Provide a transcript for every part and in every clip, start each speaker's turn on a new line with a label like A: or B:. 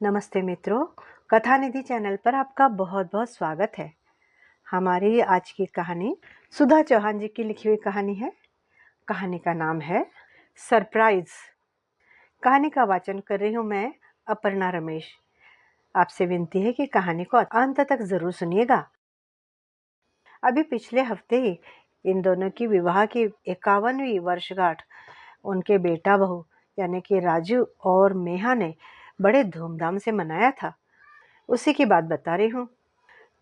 A: नमस्ते मित्रों, कथा निधि चैनल पर आपका बहुत बहुत स्वागत है। हमारी आज की कहानी सुधा चौहान जी की लिखी हुई कहानी है। कहानी का नाम है सरप्राइज। कहानी का वाचन कर रही हूँ मैं, अपर्णा रमेश। आपसे विनती है कि कहानी को अंत तक जरूर सुनिएगा। अभी पिछले हफ्ते ही इन दोनों की विवाह की 51वीं वर्षगांठ उनके बेटा बहू यानी कि राजू और मेहा ने बड़े धूमधाम से मनाया था। उसी की बात बता रही हूँ।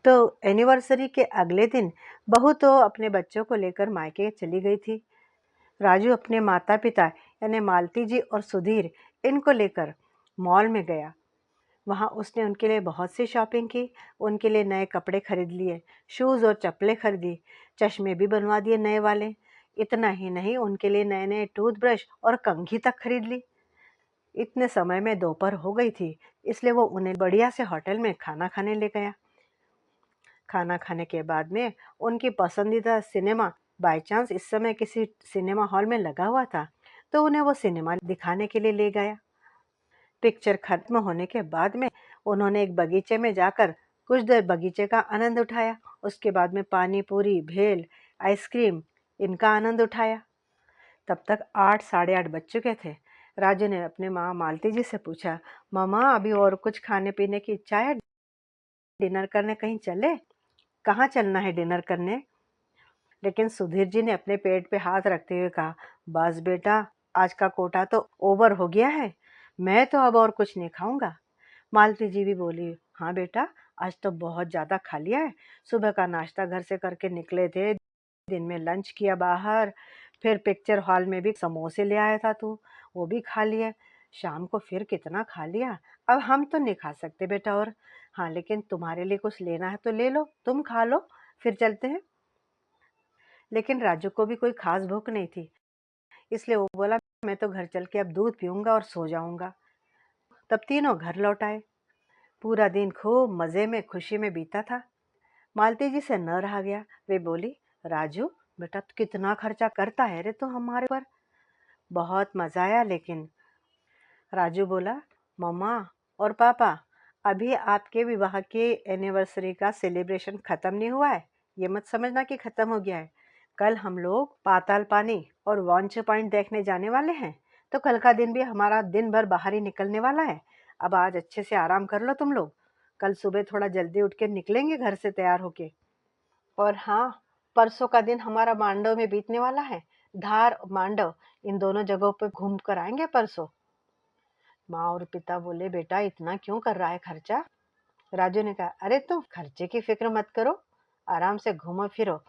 A: तो एनिवर्सरी के अगले दिन बहू तो अपने बच्चों को लेकर मायके चली गई थी। राजू अपने माता पिता यानी मालती जी और सुधीर इनको लेकर मॉल में गया। वहाँ उसने उनके लिए बहुत सी शॉपिंग की। उनके लिए नए कपड़े खरीद लिए, शूज़ और चप्पलें खरीदी, चश्मे भी बनवा दिए नए वाले। इतना ही नहीं, उनके लिए नए नए टूथब्रश और कंघी तक खरीद ली। इतने समय में दोपहर हो गई थी, इसलिए वो उन्हें बढ़िया से होटल में खाना खाने ले गया। खाना खाने के बाद में उनकी पसंदीदा सिनेमा बाय चांस इस समय किसी सिनेमा हॉल में लगा हुआ था, तो उन्हें वो सिनेमा दिखाने के लिए ले गया। पिक्चर खत्म होने के बाद में उन्होंने एक बगीचे में जाकर कुछ देर बगीचे का आनंद उठाया। उसके बाद में पानी पूरी, भेल, आइसक्रीम इनका आनंद उठाया। तब तक 8 साढ़े 8 बज चुके थे। राजू ने अपने माँ मालती जी से पूछा, मामा अभी और कुछ खाने पीने की इच्छा है? डिनर करने कहीं चले? कहाँ चलना है डिनर करने? लेकिन सुधीर जी ने अपने पेट पे हाथ रखते हुए कहा, बस बेटा, आज का कोटा तो ओवर हो गया है। मैं तो अब और कुछ नहीं खाऊंगा। मालती जी भी बोली, हाँ बेटा, आज तो बहुत ज़्यादा खा लिया है। सुबह का नाश्ता घर से करके निकले थे, दिन में लंच किया बाहर, फिर पिक्चर हॉल में भी समोसे ले आया था तू, वो भी खा लिया। शाम को फिर कितना खा लिया। अब हम तो नहीं खा सकते बेटा और। हाँ, लेकिन तुम्हारे लिए कुछ लेना है तो ले लो, तुम खा लो, फिर चलते हैं। लेकिन राजू को भी कोई खास भूख नहीं थी, इसलिए वो बोला, मैं तो घर चल के अब दूध पीऊंगा और सो जाऊंगा। तब तीनों घर लौट आए। पूरा दिन खूब मजे में खुशी में बीता था। मालती जी से न रहा गया। वे बोली, राजू बेटा, तू कितना खर्चा करता है रे तू हमारे पर। बहुत मजा आया लेकिन। राजू बोला, मम्मा और पापा, अभी आपके विवाह के एनिवर्सरी का सेलिब्रेशन खत्म नहीं हुआ है। ये मत समझना कि खत्म हो गया है। कल हम लोग पाताल पानी और वांचो पॉइंट देखने जाने वाले हैं, तो कल का दिन भी हमारा दिन भर बाहर ही निकलने वाला है। अब आज अच्छे से आराम कर लो तुम लोग। कल सुबह थोड़ा जल्दी उठ के निकलेंगे घर से तैयार होके। और हाँ, परसों का दिन हमारा मांडव में बीतने वाला है। धार और मांडव इन दोनों जगहों पर घूम कर आएंगे परसों। माँ और पिता बोले, बेटा इतना क्यों कर रहा है खर्चा? राजू ने कहा, अरे तुम खर्चे की फिक्र मत करो, आराम से घूमो फिरो।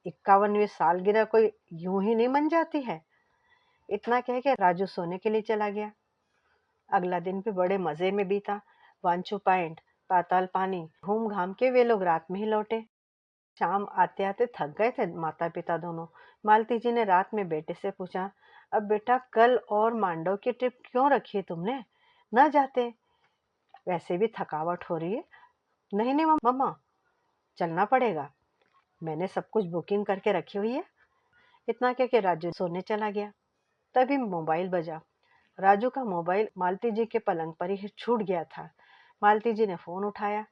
A: 51वीं सालगिरह कोई यूं ही नहीं मन जाती है। इतना कह के राजू सोने के लिए चला गया। अगला दिन भी बड़े मजे में बीता। वांचू पॉइंट, पाताल पानी घूम घाम के वे लोग रात में ही लौटे। शाम आते आते थक गए थे माता पिता दोनों। मालती जी ने रात में बेटे से पूछा, अब बेटा कल और मांडव की ट्रिप क्यों रखी है तुमने? न जाते, वैसे भी थकावट हो रही है। नहीं नहीं मम्मा, चलना पड़ेगा, मैंने सब कुछ बुकिंग करके रखी हुई है। इतना कह के राजू सोने चला गया। तभी मोबाइल बजा। राजू का मोबाइल मालती जी के पलंग पर ही छूट गया था। मालती जी ने फोन उठाया।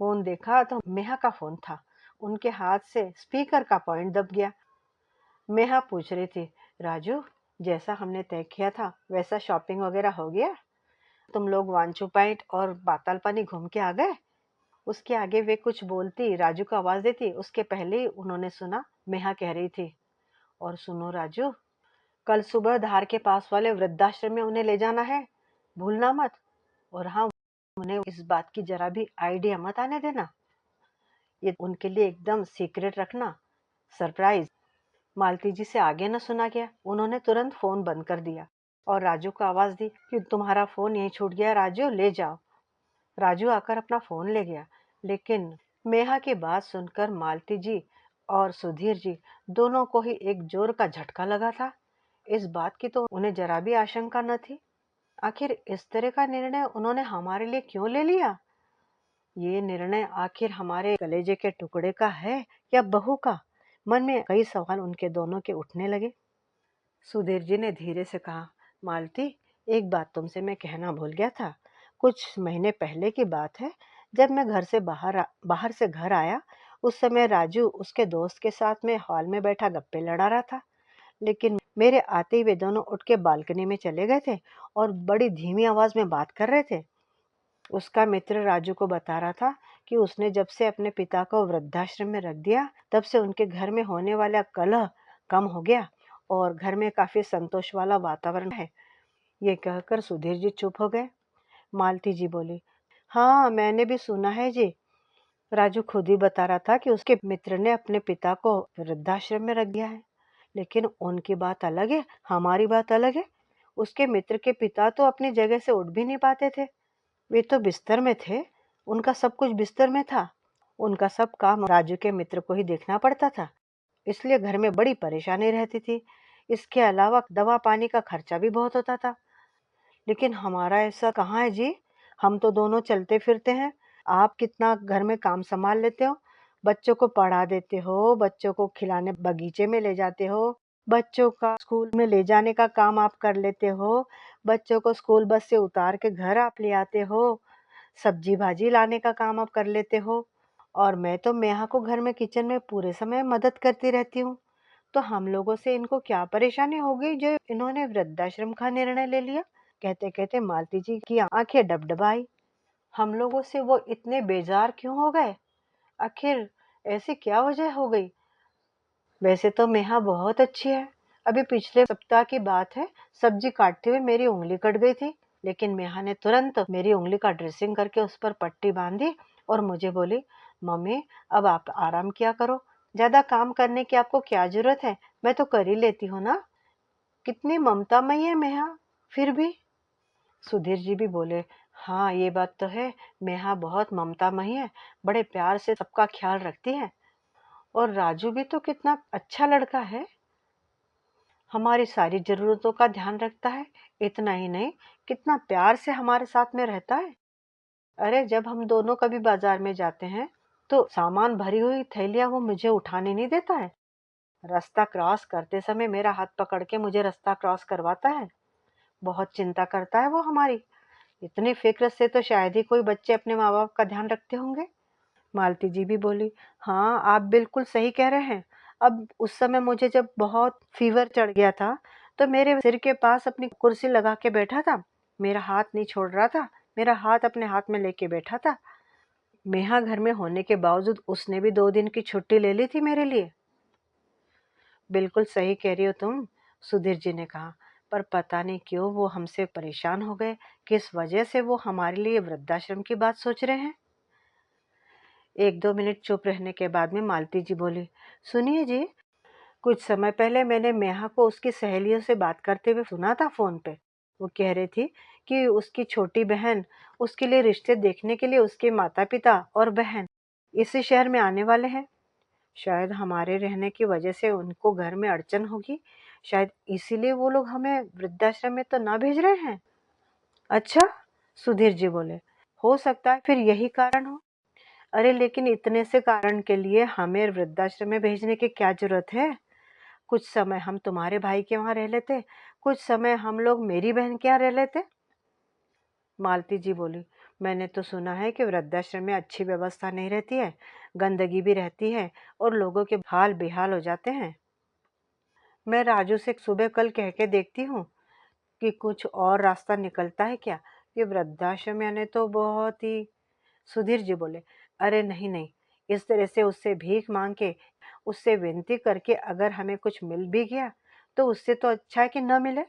A: फोन देखा तो मेहा का फोन था। उनके हाथ से स्पीकर का पॉइंट दब गया। मेहा पूछ रही थी, राजू जैसा हमने तय किया था वैसा शॉपिंग वगैरह हो गया? तुम लोग वांचू पॉइंट और बाताल पानी घूम के आ गए? उसके आगे वे कुछ बोलती, राजू को आवाज देती, उसके पहले ही उन्होंने सुना मेहा कह रही थी, और सुनो राजू, कल सुबह धार के पास वाले वृद्धाश्रम में उन्हें ले जाना है, भूलना मत। और हाँ, उन्हें इस बात की जरा भी आइडिया मत आने देना। ये उनके लिए एकदम सीक्रेट रखना, सरप्राइज। मालती जी से आगे न सुना गया। उन्होंने तुरंत फोन बंद कर दिया और राजू को आवाज दी कि तुम्हारा फोन यहीं छूट गया, राजू ले जाओ। राजू आकर अपना फोन ले गया, लेकिन मेहा की बात सुनकर मालती जी और सुधीर जी दोनों को ही एक जोर का झटका लगा था। इस बात की तो उन्हें जरा भी आशंका न थी। आखिर इस तरह का निर्णय उन्होंने हमारे लिए क्यों ले लिया? ये निर्णय आखिर हमारे कलेजे के टुकड़े का है या बहू का? मन में कई सवाल उनके दोनों के उठने लगे। सुधीर जी ने धीरे से कहा, मालती, एक बात तुमसे मैं कहना भूल गया था। कुछ महीने पहले की बात है, जब मैं घर से बाहर से घर आया। उस समय राजू उसके दोस्त के साथ में हॉल में बैठा गप्पे लड़ा रहा था। लेकिन मेरे आते ही वे दोनों उठ के बालकनी में चले गए थे और बड़ी धीमी आवाज में बात कर रहे थे। उसका मित्र राजू को बता रहा था कि उसने जब से अपने पिता को वृद्धाश्रम में रख दिया, तब से उनके घर में होने वाला कलह कम हो गया और घर में काफी संतोष वाला वातावरण है। ये कहकर सुधीर जी चुप हो गए। मालती जी बोली, हाँ मैंने भी सुना है जी। राजू खुद ही बता रहा था कि उसके मित्र ने अपने पिता को वृद्धाश्रम में रख दिया है। लेकिन उनकी बात अलग है, हमारी बात अलग है। उसके मित्र के पिता तो अपनी जगह से उठ भी नहीं पाते थे। वे तो बिस्तर में थे, उनका सब कुछ बिस्तर में था। उनका सब काम राजू के मित्र को ही देखना पड़ता था, इसलिए घर में बड़ी परेशानी रहती थी। इसके अलावा दवा पानी का खर्चा भी बहुत होता था। लेकिन हमारा ऐसा कहाँ है जी, हम तो दोनों चलते फिरते हैं। आप कितना घर में काम संभाल लेते हो, बच्चों को पढ़ा देते हो, बच्चों को खिलाने बगीचे में ले जाते हो, बच्चों का स्कूल में ले जाने का काम आप कर लेते हो, बच्चों को स्कूल बस से उतार के घर आप ले आते हो, सब्जी भाजी लाने का काम आप कर लेते हो। और मैं तो नेहा को घर में किचन में पूरे समय मदद करती रहती हूँ। तो हम लोगों से इनको क्या परेशानी हो गई जो इन्होंने वृद्धाश्रम का निर्णय ले लिया। कहते कहते मालती जी की आंखें डबडबाई। हम लोगों से वो इतने बेजार क्यों हो गए, आखिर ऐसी क्या वजह हो गई। वैसे तो नेहा बहुत अच्छी है। अभी पिछले सप्ताह की बात है, सब्जी काटते हुए मेरी उंगली कट गई थी। लेकिन नेहा ने तुरंत मेरी उंगली का ड्रेसिंग करके उस पर पट्टी बांधी और मुझे बोली, मम्मी अब आप आराम किया करो, ज्यादा काम करने की आपको क्या जरूरत है, मैं तो कर ही लेती हूँ ना। कितनी ममतामयी है नेहा। फिर भी सुधीर जी भी बोले, हाँ ये बात तो है, नेहा बहुत ममतामयी है, बड़े प्यार से सबका ख्याल रखती है। और राजू भी तो कितना अच्छा लड़का है, हमारी सारी जरूरतों का ध्यान रखता है। इतना ही नहीं, कितना प्यार से हमारे साथ में रहता है। अरे जब हम दोनों कभी बाजार में जाते हैं तो सामान भरी हुई थैलियां वो मुझे उठाने नहीं देता है। रास्ता क्रॉस करते समय मेरा हाथ पकड़ के मुझे रास्ता क्रॉस करवाता है। बहुत चिंता करता है वो हमारी। इतनी फिक्र से तो शायद ही कोई बच्चे अपने माँ बाप का ध्यान रखते होंगे। मालती जी भी बोली, हाँ आप बिल्कुल सही कह रहे हैं। अब उस समय मुझे जब बहुत फीवर चढ़ गया था तो मेरे सिर के पास अपनी कुर्सी लगा के बैठा था, मेरा हाथ नहीं छोड़ रहा था, मेरा हाथ अपने हाथ में लेके बैठा था। नेहा घर में होने के बावजूद उसने भी 2 दिन की छुट्टी ले ली थी मेरे लिए। बिल्कुल सही कह रही हो तुम, सुधीर जी ने कहा। पर पता नहीं क्यों वो हमसे परेशान हो गए, किस वजह से वो हमारे लिए वृद्धाश्रम की बात सोच रहे हैं। 1-2 मिनट चुप रहने के बाद में मालती जी बोली, सुनिए जी, कुछ समय पहले मैंने नेहा को उसकी सहेलियों से बात करते हुए सुना था फोन पे। वो कह रही थी कि उसकी छोटी बहन उसके लिए रिश्ते देखने के लिए उसके माता पिता और बहन इसी शहर में आने वाले हैं। शायद हमारे रहने की वजह से उनको घर में अड़चन होगी, शायद इसीलिए वो लोग हमें वृद्धाश्रम में तो ना भेज रहे हैं। अच्छा, सुधीर जी बोले, हो सकता है फिर यही कारण हो। अरे लेकिन इतने से कारण के लिए हमें वृद्धाश्रम में भेजने की क्या जरूरत है। कुछ समय हम तुम्हारे भाई के वहां रह लेते, कुछ समय हम लोग मेरी बहन के यहाँ रह लेते। मालती जी बोली, मैंने तो सुना है कि वृद्धाश्रम में अच्छी व्यवस्था नहीं रहती है, गंदगी भी रहती है और लोगों के हाल बेहाल हो जाते हैं। मैं राजू से सुबह कल कह के देखती हूँ कि कुछ और रास्ता निकलता है क्या। ये वृद्धाश्रम यानी तो बहुत ही। सुधीर जी बोले, अरे नहीं नहीं, इस तरह से उससे भीख मांग के, उससे विनती करके अगर हमें कुछ मिल भी गया तो उससे तो अच्छा है कि न मिले।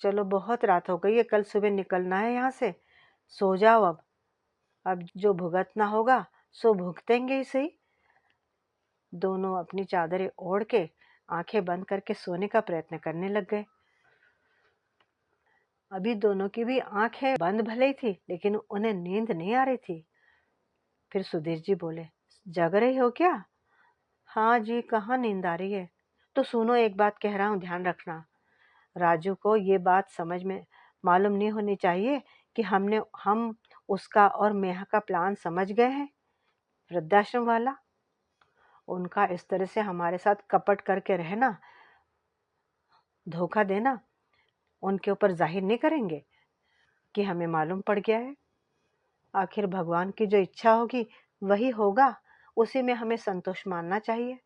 A: चलो बहुत रात हो गई है, कल सुबह निकलना है यहाँ से, सो जाओ अब जो भुगतना होगा सो भुगतेंगे ही सही। दोनों अपनी चादरें ओढ़ के आंखें बंद करके सोने का प्रयत्न करने लग गए। अभी दोनों की भी आंखें बंद भले ही थी लेकिन उन्हें नींद नहीं आ रही थी। फिर सुधीर जी बोले, जग रही हो क्या। हाँ जी, कहाँ नींद आ रही है। तो सुनो, एक बात कह रहा हूँ, ध्यान रखना। राजू को ये बात समझ में मालूम नहीं होनी चाहिए कि हम उसका और मेहा का प्लान समझ गए हैं, वृद्धाश्रम वाला। उनका इस तरह से हमारे साथ कपट करके रहना, धोखा देना, उनके ऊपर जाहिर नहीं करेंगे। कि हमें मालूम पड़ गया है। आखिर भगवान की जो इच्छा होगी वही होगा, उसी में हमें संतोष मानना चाहिए।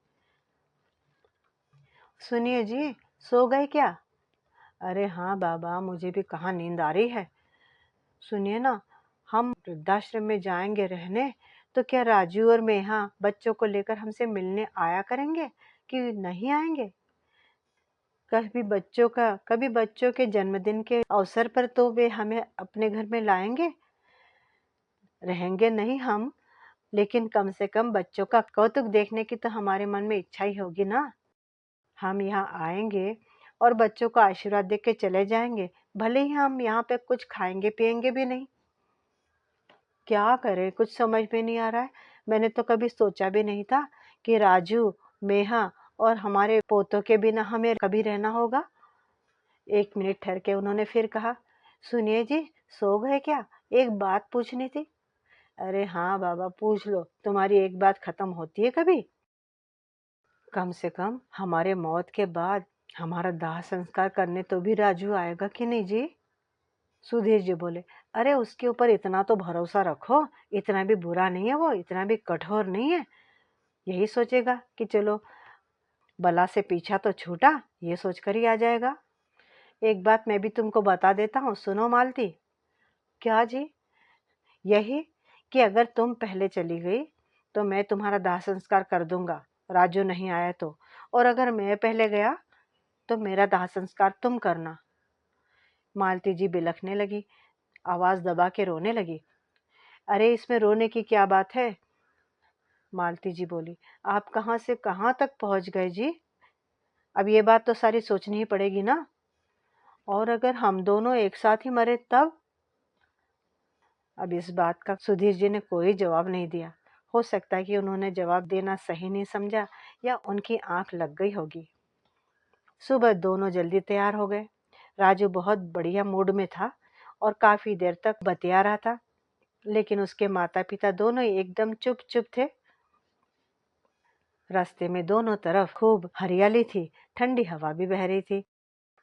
A: सुनिए जी, सो गए क्या? अरे हाँ बाबा, मुझे भी कहाँ नींद आ रही है। सुनिए ना, हम वृद्धाश्रम में जाएंगे रहने, तो क्या राजू और मेहा बच्चों को लेकर हमसे मिलने आया करेंगे कि नहीं आएंगे? कभी बच्चों के जन्मदिन के अवसर पर तो वे हमें अपने घर में लाएंगे। रहेंगे नहीं हम, लेकिन कम से कम बच्चों का कौतुक देखने की तो हमारे मन में इच्छा ही होगी ना। हम यहाँ आएंगे और बच्चों को आशीर्वाद दे के चले जाएंगे, भले ही हम यहाँ पे कुछ खाएंगे पिएंगे भी नहीं। क्या करें, कुछ समझ में नहीं आ रहा है। मैंने तो कभी सोचा भी नहीं था कि राजू, मेहा और हमारे पोतों के बिना हमें कभी रहना होगा। 1 मिनट ठहर के उन्होंने फिर कहा, सुनिए जी, सो गए क्या? एक बात पूछनी थी। अरे हाँ बाबा, पूछ लो, तुम्हारी एक बात खत्म होती है कभी? कम से कम हमारे मौत के बाद हमारा दाह संस्कार करने तो भी राजू आएगा कि नहीं जी? सुधीर जी बोले, अरे उसके ऊपर इतना तो भरोसा रखो, इतना भी बुरा नहीं है वो, इतना भी कठोर नहीं है। यही सोचेगा कि चलो बला से पीछा तो छूटा, ये सोचकर ही आ जाएगा। एक बात मैं भी तुमको बता देता हूँ, सुनो मालती। क्या जी? यही कि अगर तुम पहले चली गई तो मैं तुम्हारा दाह संस्कार कर दूंगा, राजू नहीं आया तो। और अगर मैं पहले गया तो मेरा दाह संस्कार तुम करना। मालती जी बिलखने लगी, आवाज दबा के रोने लगी। अरे इसमें रोने की क्या बात है? मालती जी बोली, आप कहाँ से कहाँ तक पहुंच गए जी? अब ये बात तो सारी सोचनी ही पड़ेगी ना। और अगर हम दोनों एक साथ ही मरे तब? अब इस बात का सुधीर जी ने कोई जवाब नहीं दिया। हो सकता है कि उन्होंने जवाब देना सही नहीं समझा, या उनकी आंख लग गई होगी। सुबह दोनों जल्दी तैयार हो गए। राजू बहुत बढ़िया मूड में था और काफी देर तक बतिया रहा था, लेकिन उसके माता पिता दोनों ही एकदम चुप चुप थे। रास्ते में दोनों तरफ खूब हरियाली थी, ठंडी हवा भी बह रही थी।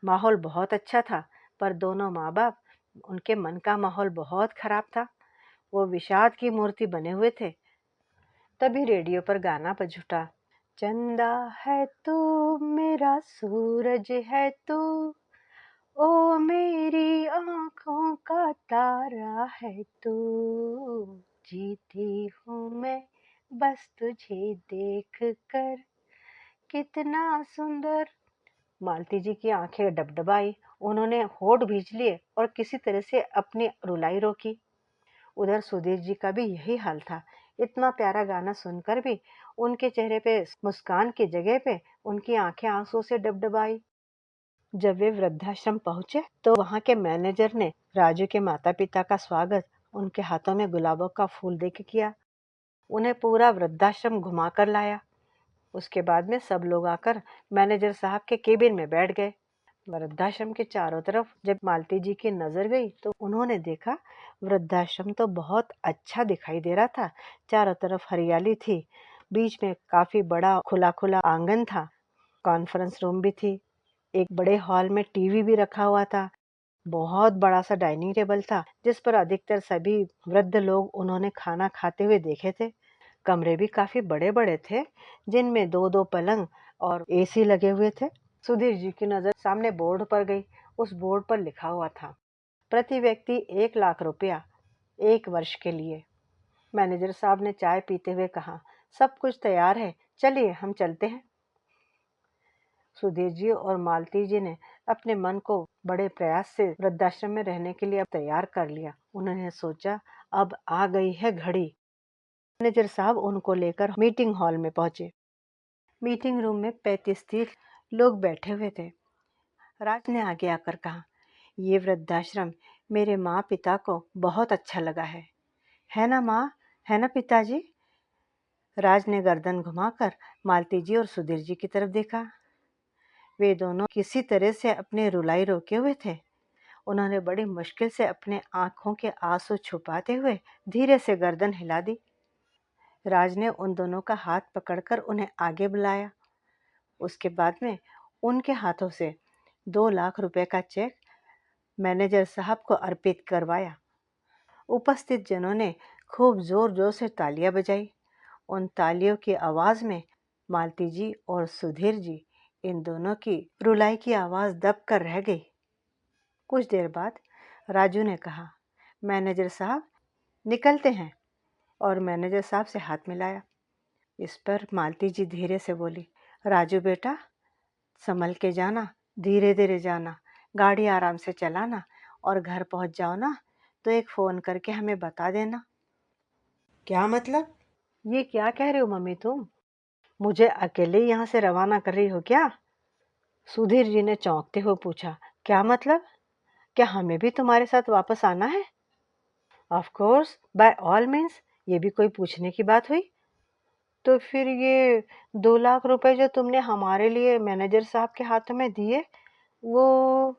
A: माहौल बहुत अच्छा था, पर दोनों माँ बाप, उनके मन का माहौल बहुत खराब था। वो विषाद की मूर्ति बने हुए थे। तभी रेडियो पर गाना बज उठा, चंदा है तू, मेरा सूरज है तू, ओ मेरी आंखों का तारा है तू, जीती हूँ मैं बस तुझे देख कर, कितना सुंदर। मालती जी की आंखें डबडबाई, उन्होंने होठ भींच लिए और किसी तरह से अपनी रुलाई रोकी। उधर सुधीर जी का भी यही हाल था। इतना प्यारा गाना सुनकर भी उनके चेहरे पे मुस्कान की जगह पे उनकी आंखें आंसू से डबडबाई। जब वे वृद्धाश्रम पहुंचे तो वहां के मैनेजर ने राजू के माता पिता का स्वागत उनके हाथों में गुलाबों का फूल देके किया। उन्हें पूरा वृद्धाश्रम घुमा कर लाया। उसके बाद में सब लोग आकर मैनेजर साहब के केबिन में बैठ गए। वृद्धाश्रम के चारों तरफ जब मालती जी की नजर गई तो उन्होंने देखा वृद्धाश्रम तो बहुत अच्छा दिखाई दे रहा था। चारों तरफ हरियाली थी, बीच में काफी बड़ा खुला खुला आंगन था, कॉन्फ्रेंस रूम भी थी, एक बड़े हॉल में टीवी भी रखा हुआ था, बहुत बड़ा सा डाइनिंग टेबल था जिस पर अधिकतर सभी वृद्ध लोग उन्होंने खाना खाते हुए देखे थे। कमरे भी काफी बड़े बड़े थे, जिनमें दो दो पलंग और एसी लगे हुए थे। सुधीर जी की नजर सामने बोर्ड पर गई। उस बोर्ड पर लिखा हुआ था, प्रति व्यक्ति 1 लाख रुपया 1 वर्ष के लिए। मैनेजर साहब ने चाय पीते हुए कहा, सब कुछ तैयार है, चलिए हम चलते हैं। सुधीर जी और मालती जी ने अपने मन को बड़े प्रयास से वृद्धाश्रम में रहने के लिए अब तैयार कर लिया। उन्होंने सोचा, अब आ गई है घड़ी। मैनेजर साहब उनको लेकर मीटिंग हॉल में पहुंचे। मीटिंग रूम में 35-30 लोग बैठे हुए थे। राज ने आगे आकर कहा, ये वृद्धाश्रम मेरे माँ पिता को बहुत अच्छा लगा है ना माँ, है ना पिताजी? राज ने गर्दन घुमाकर मालती जी और सुधीर जी की तरफ देखा। वे दोनों किसी तरह से अपने रुलाई रोके हुए थे। उन्होंने बड़ी मुश्किल से अपने आंखों के आंसू छुपाते हुए धीरे से गर्दन हिला दी। राज ने उन दोनों का हाथ पकड़कर उन्हें आगे बुलाया। उसके बाद में उनके हाथों से 2 लाख रुपए का चेक मैनेजर साहब को अर्पित करवाया। उपस्थित जनों ने खूब जोर जोर से तालियां बजाई। उन तालियों की आवाज में मालती जी और सुधीर जी, इन दोनों की रुलाई की आवाज दब कर रह गई। कुछ देर बाद राजू ने कहा, मैनेजर साहब निकलते हैं, और मैनेजर साहब से हाथ मिलाया। इस पर मालती जी धीरे से बोली, राजू बेटा संभल के जाना, धीरे धीरे जाना, गाड़ी आराम से चलाना, और घर पहुंच जाओ ना तो एक फ़ोन करके हमें बता देना। क्या मतलब? ये क्या कह रहे हो मम्मी तुम? मुझे अकेले यहाँ से रवाना कर रही हो क्या? सुधीर जी ने चौंकते हुए पूछा। क्या मतलब? क्या हमें भी तुम्हारे साथ वापस आना है? Of course, by all means, ये भी कोई पूछने की बात हुई? तो फिर ये 2 लाख रुपए जो तुमने हमारे लिए मैनेजर साहब के हाथों में दिए, वो...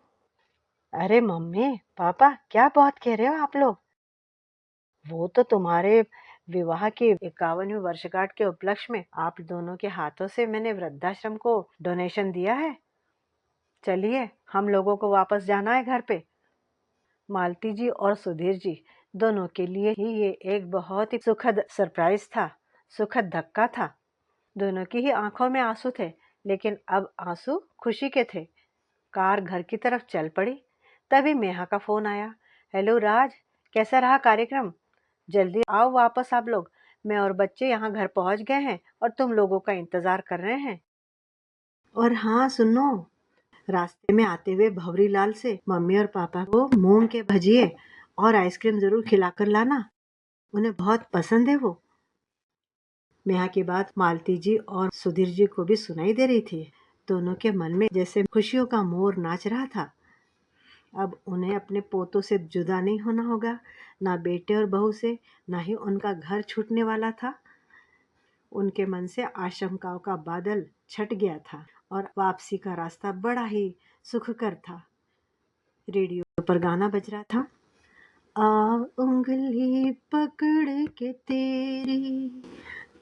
A: अरे मम्मी पापा, क्या बहुत कह रहे हो आप लोग? वो तो तुम्हारे विवाह की 51वीं वर्षगांठ के उपलक्ष्य में आप दोनों के हाथों से मैंने वृद्धाश्रम को डोनेशन दिया है। चलिए, हम लोगों को वापस जाना है घर पे। मालती जी और सुधीर जी दोनों के लिए ही ये एक बहुत ही सुखद सरप्राइज था, सुखद धक्का था। दोनों की ही आंखों में आंसू थे, लेकिन अब आंसू खुशी के थे। कार घर की तरफ चल पड़ी। तभी मेहा का फोन आया। हेलो राज, कैसा रहा कार्यक्रम? जल्दी आओ वापस आप लोग, मैं और बच्चे यहाँ घर पहुँच गए हैं और तुम लोगों का इंतजार कर रहे हैं। और हाँ सुनो, रास्ते में आते हुए भंवरी लाल से मम्मी और पापा को मूंग के भजिए और आइसक्रीम जरूर खिलाकर लाना, उन्हें बहुत पसंद है वो। नेहा की बात मालती जी और सुधीर जी को भी सुनाई दे रही थी। दोनों के मन में जैसे खुशियों का मोर नाच रहा था। अब उन्हें अपने पोतों से जुदा नहीं होना होगा, ना बेटे और बहू से, ना ही उनका घर छूटने वाला था। उनके मन से आशंकाओं का बादल छट गया था और वापसी का रास्ता बड़ा ही सुखकर था। रेडियो पर गाना बज रहा था। आ उंगली पकड़ के तेरी,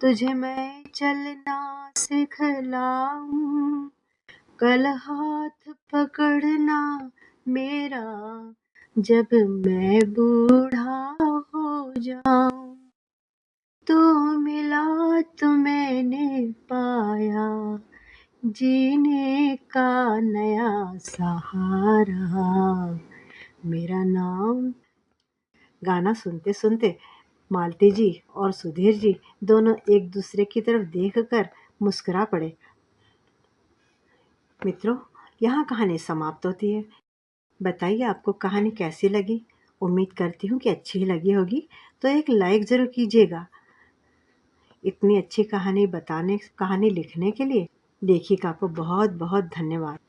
A: तुझे मैं चलना सिखलाऊं, कल हाथ पकड़ना मेरा, जब मैं बूढ़ा हो जाऊं। तो मिला तो मैंने पाया, जीने का नया सहारा, मेरा नाम। गाना सुनते सुनते मालती जी और सुधीर जी दोनों एक दूसरे की तरफ देखकर मुस्कुरा पड़े। मित्रों, यहाँ कहानी समाप्त होती है। बताइए आपको कहानी कैसी लगी? उम्मीद करती हूँ कि अच्छी लगी होगी, तो एक लाइक ज़रूर कीजिएगा। इतनी अच्छी कहानी लिखने के लिए लेखिका को बहुत बहुत धन्यवाद।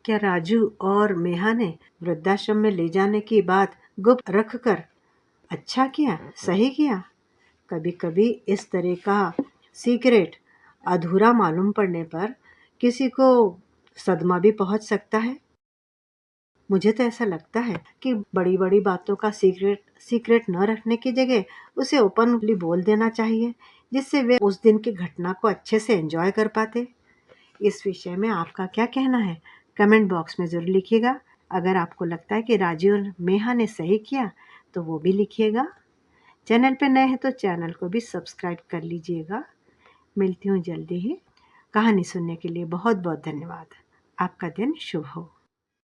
A: क्या राजू और मेहा ने वृद्धाश्रम में ले जाने की बात गुप्त रखकर अच्छा किया, सही किया? कभी कभी इस तरह का सीक्रेट अधूरा मालूम पड़ने पर किसी को सदमा भी पहुंच सकता है। मुझे तो ऐसा लगता है कि बड़ी बड़ी बातों का सीक्रेट न रखने की जगह उसे ओपनली बोल देना चाहिए, जिससे वे उस दिन की घटना को अच्छे से एंजॉय कर पाते। इस विषय में आपका क्या कहना है? कमेंट बॉक्स में ज़रूर लिखिएगा। अगर आपको लगता है कि राजू और मेहा ने सही किया तो वो भी लिखिएगा। चैनल पे नए हैं तो चैनल को भी सब्सक्राइब कर लीजिएगा। मिलती हूँ जल्दी ही। कहानी सुनने के लिए बहुत बहुत धन्यवाद। आपका दिन शुभ हो।